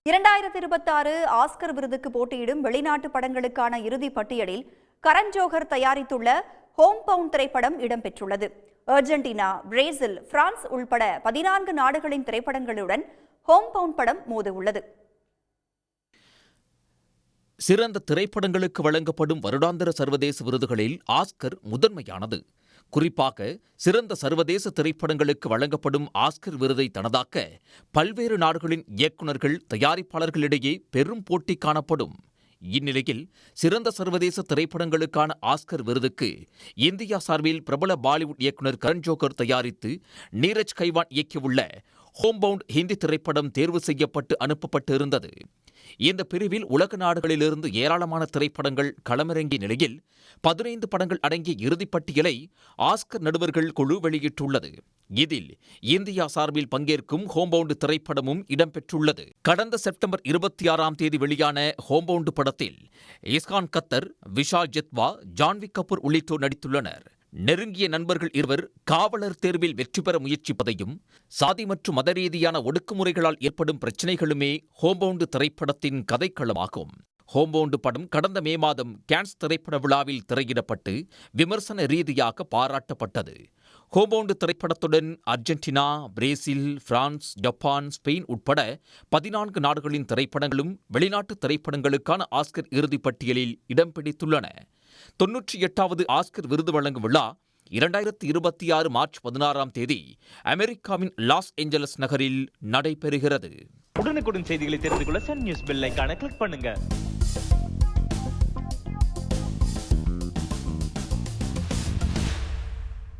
2026 Oscar விருதுக்கு போட்டியிடும் வெளிநாட்டு படங்களுக்கான இறுதி பட்டியலில் கரண் ஜோஹர் தயாரித்துள்ள ஹோம் பவுண்ட் திரைப்படம் இடம்பெற்றுள்ளது. அர்ஜென்டினா, பிரேசில், பிரான்ஸ் உள்பட 14 நாடுகளின் திரைப்படங்களுடன் ஹோம் பவுண்ட் படம் மோதவுள்ளது. சிறந்த திரைப்படங்களுக்கு வழங்கப்படும் வருடாந்திர சர்வதேச விருதுகளில் ஆஸ்கர் முதன்மையானது. குறிப்பாக சிறந்த சர்வதேச திரைப்படங்களுக்கு வழங்கப்படும் ஆஸ்கர் விருதை தனதாக்க பல்வேறு நாடுகளின் இயக்குநர்கள், தயாரிப்பாளர்களிடையே பெரும் போட்டி காணப்படும். இந்நிலையில் சிறந்த சர்வதேச திரைப்படங்களுக்கான ஆஸ்கர் விருதுக்கு இந்தியா சார்பில் பிரபல பாலிவுட் இயக்குநர் கரண் ஜோஹர் தயாரித்து Neeraj Khaywan இயக்கியுள்ள home bound Hindi திரைப்படம் தேர்வு செய்யப்பட்டு அனுப்பப்பட்டு இருந்தது. இந்த பிரிவில் உலக நாடுகளிலிருந்து ஏராளமான திரைப்படங்கள் களமிறங்கிய நிலையில் 15 படங்கள் அடங்கிய இறுதிப்பட்டியலை ஆஸ்கர் நடுவர்கள் குழு வெளியிட்டுள்ளது. இதில் இந்தியா சார்பில் பங்கேற்கும் ஹோம்பவுண்ட் திரைப்படமும் இடம்பெற்றுள்ளது. கடந்த செப்டம்பர் 26ஆம் தேதி வெளியான ஹோம்பவுண்ட் படத்தில் இஸ்கான் கத்தர், விஷால் ஜெத்வா, ஜான்வி கபூர் உள்ளிட்டோர் நடித்துள்ளனர். நெருங்கிய நண்பர்கள் இருவர் காவலர் தேர்வில் வெற்றி பெற முயற்சிப்பதையும், சாதி மற்றும் மத ரீதியான ஒடுக்குமுறைகளால் ஏற்படும் பிரச்சினைகளுமே ஹோம்பவுண்ட் திரைப்படத்தின் கதைக்களமாகும். ஹோம்பவுண்ட் படம் கடந்த மே மாதம் கான்ஸ் திரைப்பட விழாவில் திரையிடப்பட்டு விமர்சன ரீதியாக பாராட்டப்பட்டது. ஹோம்பவுண்ட் திரைப்படத்துடன் Argentina, Brazil, France, Japan, Spain உட்பட 14 நாடுகளின் திரைப்படங்களும் வெளிநாட்டு திரைப்படங்களுக்கான ஆஸ்கர் இறுதிப் பட்டியலில் இடம் பிடித்துள்ளன. 98வது ஆஸ்கர் விருது வழங்கும் விழா 2026 மார்ச் 16ஆம் தேதி அமெரிக்காவின் லாஸ் ஏஞ்சலஸ் நகரில் நடைபெறுகிறது. உடனுக்குடன் செய்திகளை தெரிந்து கொள்ள சன் நியூஸ் பெல் ஐகானை கிளிக் பண்ணுங்க.